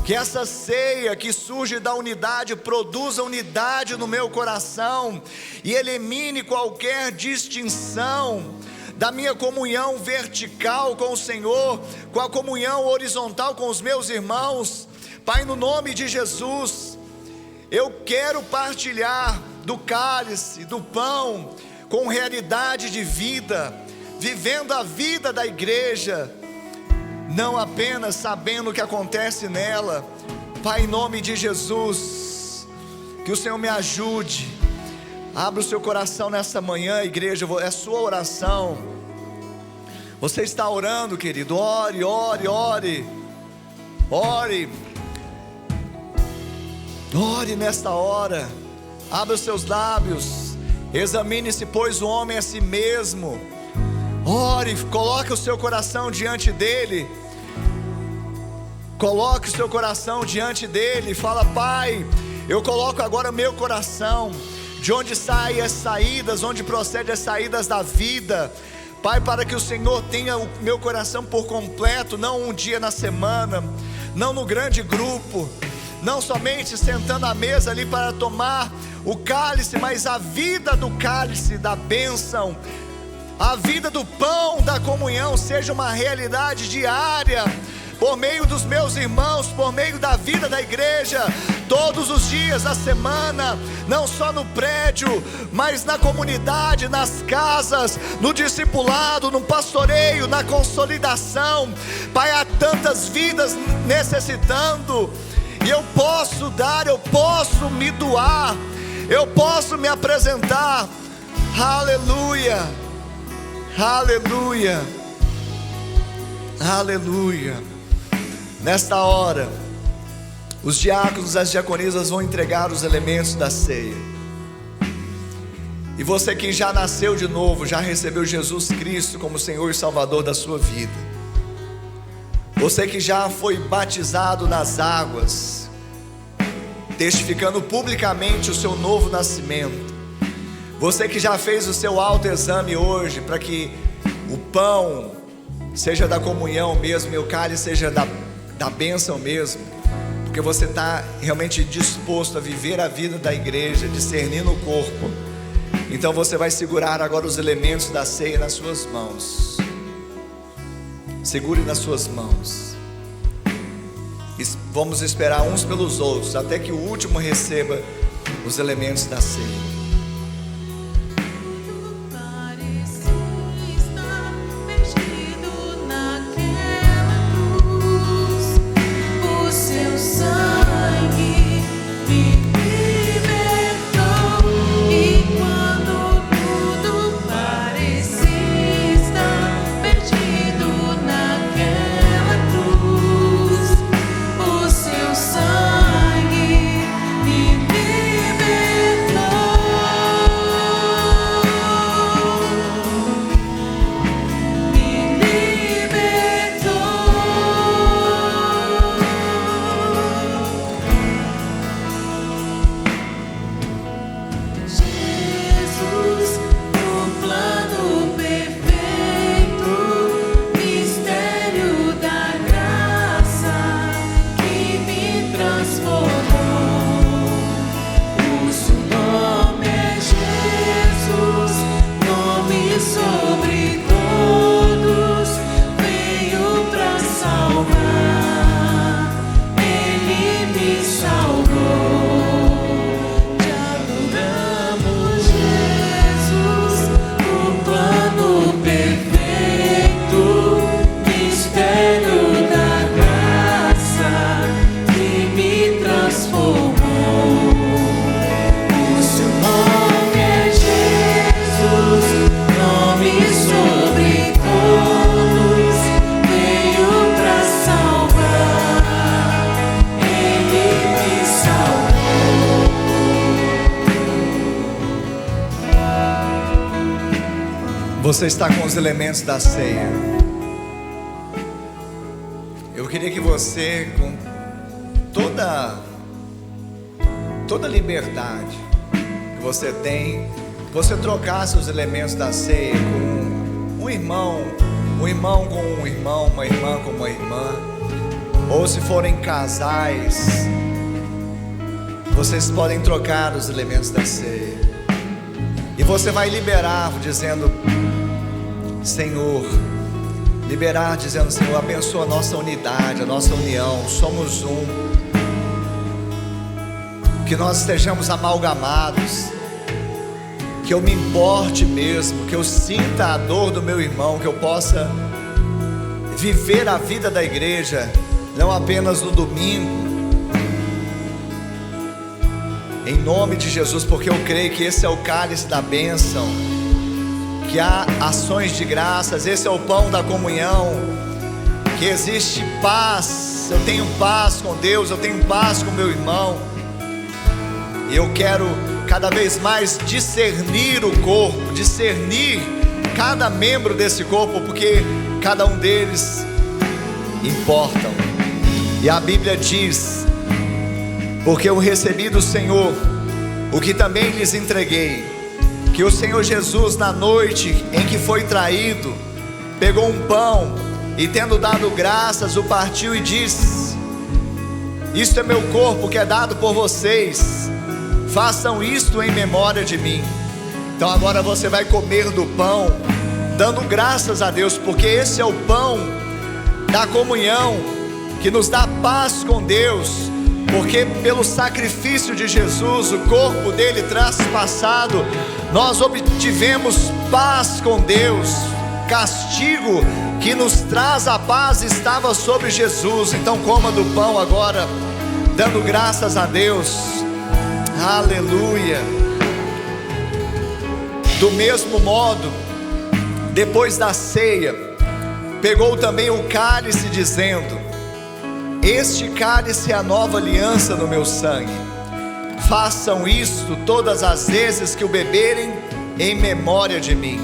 que essa ceia que surge da unidade produza unidade no meu coração e elimine qualquer distinção da minha comunhão vertical com o Senhor, com a comunhão horizontal com os meus irmãos. Pai, no nome de Jesus, eu quero partilhar do cálice, do pão, com realidade de vida, vivendo a vida da igreja, não apenas sabendo o que acontece nela. Pai, em nome de Jesus, que o Senhor me ajude. Abra o seu coração nessa manhã, igreja, é a sua oração. Você está orando, querido, ore, ore, ore. Ore. Ore nesta hora. Abra os seus lábios. Examine-se, pois, o homem a si mesmo. Ore, coloque o seu coração diante dele. Coloque o seu coração diante dele. Fala: Pai, eu coloco agora meu coração, de onde saem as saídas, onde procedem as saídas da vida. Pai, para que o Senhor tenha o meu coração por completo, não um dia na semana, não no grande grupo, não somente sentando à mesa ali para tomar o cálice, mas a vida do cálice, da bênção, a vida do pão, da comunhão, seja uma realidade diária, por meio dos meus irmãos, por meio da vida da igreja, todos os dias da semana, não só no prédio, mas na comunidade, nas casas, no discipulado, no pastoreio, na consolidação. Pai, há tantas vidas necessitando, e eu posso dar, eu posso me doar, eu posso me apresentar. Aleluia, aleluia, aleluia. Nesta hora, os diáconos e as diaconisas vão entregar os elementos da ceia. E você que já nasceu de novo, já recebeu Jesus Cristo como Senhor e Salvador da sua vida, você que já foi batizado nas águas, testificando publicamente o seu novo nascimento, você que já fez o seu autoexame hoje, para que o pão seja da comunhão mesmo e o cálice seja da bênção mesmo, porque você está realmente disposto a viver a vida da igreja, discernindo o corpo. Então você vai segurar agora os elementos da ceia nas suas mãos. Segure nas suas mãos. Vamos esperar uns pelos outros, até que o último receba os elementos da ceia. Sangue me libertou. você está com os elementos da ceia, eu queria que você, com toda liberdade que você tem, você trocasse os elementos da ceia com um irmão com um irmão, uma irmã com uma irmã, ou se forem casais, vocês podem trocar os elementos da ceia, e você vai liberar dizendo: Senhor, Senhor, abençoa a nossa unidade, a nossa união, somos um, que nós estejamos amalgamados, que eu me importe mesmo, que eu sinta a dor do meu irmão, que eu possa viver a vida da igreja, não apenas no domingo, em nome de Jesus, porque eu creio que esse é o cálice da bênção, que há ações de graças, esse é o pão da comunhão, que existe paz. Eu tenho paz com Deus, eu tenho paz com meu irmão, e eu quero cada vez mais discernir o corpo, discernir cada membro desse corpo, porque cada um deles importam. E a Bíblia diz: porque eu recebi do Senhor o que também lhes entreguei, que o Senhor Jesus, na noite em que foi traído, pegou um pão e, tendo dado graças, o partiu e disse: isto é meu corpo que é dado por vocês, façam isto em memória de mim. Então agora você vai comer do pão, dando graças a Deus, porque esse é o pão da comunhão, que nos dá paz com Deus, porque pelo sacrifício de Jesus, o corpo dele traspassado, nós obtivemos paz com Deus. Castigo que nos traz a paz estava sobre Jesus. Então coma do pão agora, dando graças a Deus. Aleluia. Do mesmo modo, depois da ceia, pegou também o cálice, dizendo: este cálice é a nova aliança no meu sangue. Façam isto todas as vezes que o beberem, em memória de mim.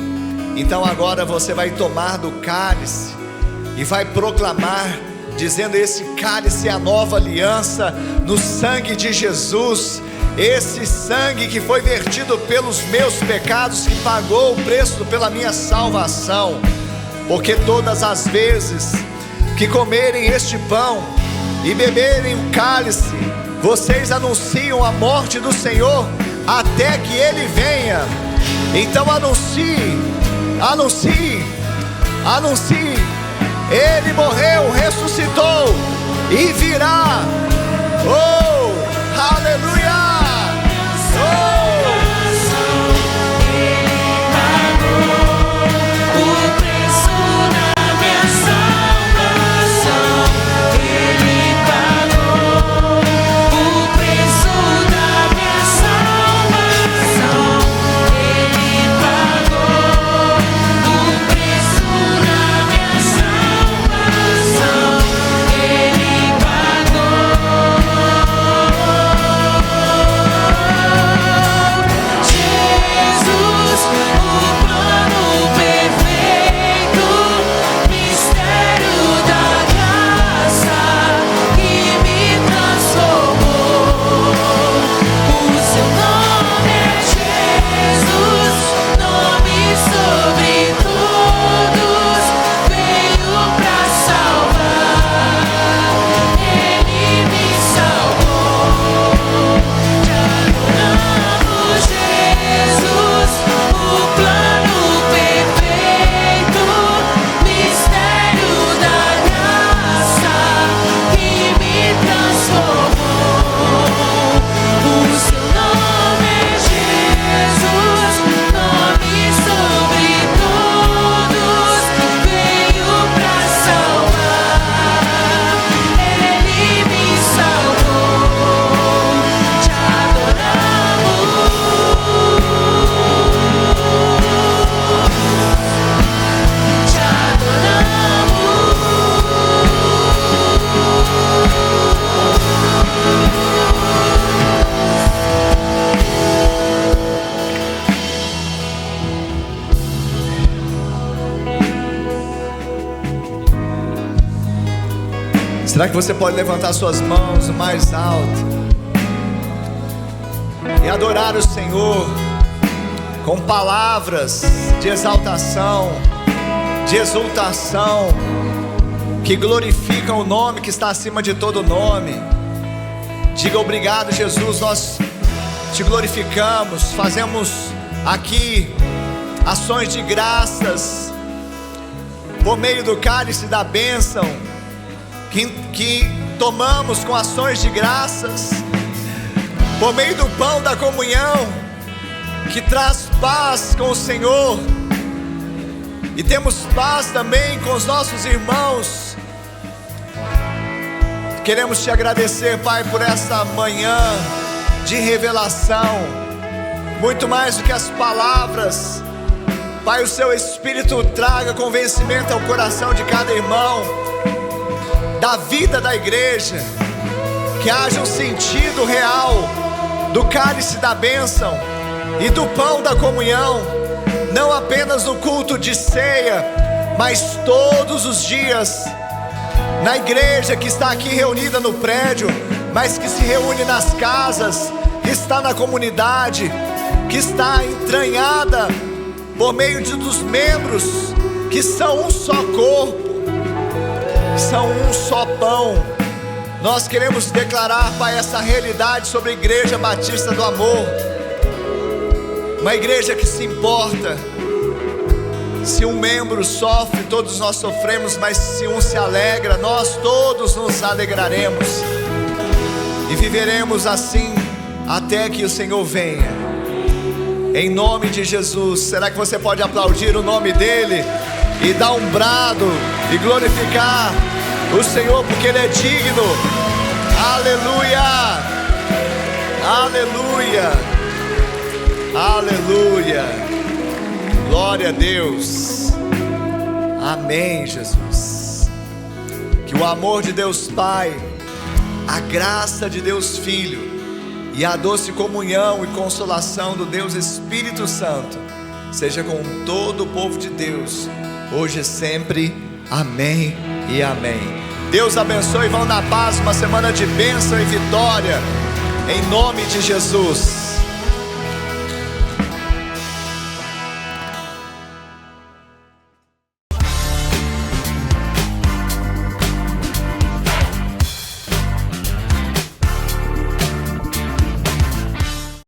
Então agora você vai tomar do cálice e vai proclamar, dizendo: esse cálice é a nova aliança no sangue de Jesus. Esse sangue que foi vertido pelos meus pecados, que pagou o preço pela minha salvação. Porque todas as vezes que comerem este pão e beberem o cálice, vocês anunciam a morte do Senhor até que Ele venha. Então anuncie, anuncie, anuncie: Ele morreu, ressuscitou e virá. Oh, aleluia! Oh! Será que você pode levantar suas mãos o mais alto e adorar o Senhor com palavras de exaltação, de exultação, que glorificam o nome que está acima de todo nome? Diga: obrigado, Jesus, nós te glorificamos. Fazemos aqui ações de graças por meio do cálice da bênção, que tomamos com ações de graças, por meio do pão da comunhão, que traz paz com o Senhor, e temos paz também com os nossos irmãos. Queremos te agradecer, Pai, por essa manhã de revelação, muito mais do que as palavras. Pai, o seu Espírito traga convencimento ao coração de cada irmão, da vida da igreja, que haja um sentido real do cálice da bênção e do pão da comunhão, não apenas no culto de ceia, mas todos os dias, na igreja que está aqui reunida no prédio, mas que se reúne nas casas, que está na comunidade, que está entranhada por meio dos membros, que são um só corpo, são um só pão. Nós queremos declarar, Pai, essa realidade sobre a Igreja Batista do Amor, uma igreja que se importa. Se um membro sofre, todos nós sofremos, mas se um se alegra, nós todos nos alegraremos, e viveremos assim até que o Senhor venha, em nome de Jesus. Será que você pode aplaudir o nome dele e dar um brado e glorificar o Senhor, porque Ele é digno? Aleluia, aleluia, aleluia, glória a Deus, amém. Jesus, que o amor de Deus Pai, a graça de Deus Filho e a doce comunhão e consolação do Deus Espírito Santo seja com todo o povo de Deus, hoje e sempre, amém e amém. Deus abençoe, vão na paz, uma semana de bênção e vitória, em nome de Jesus.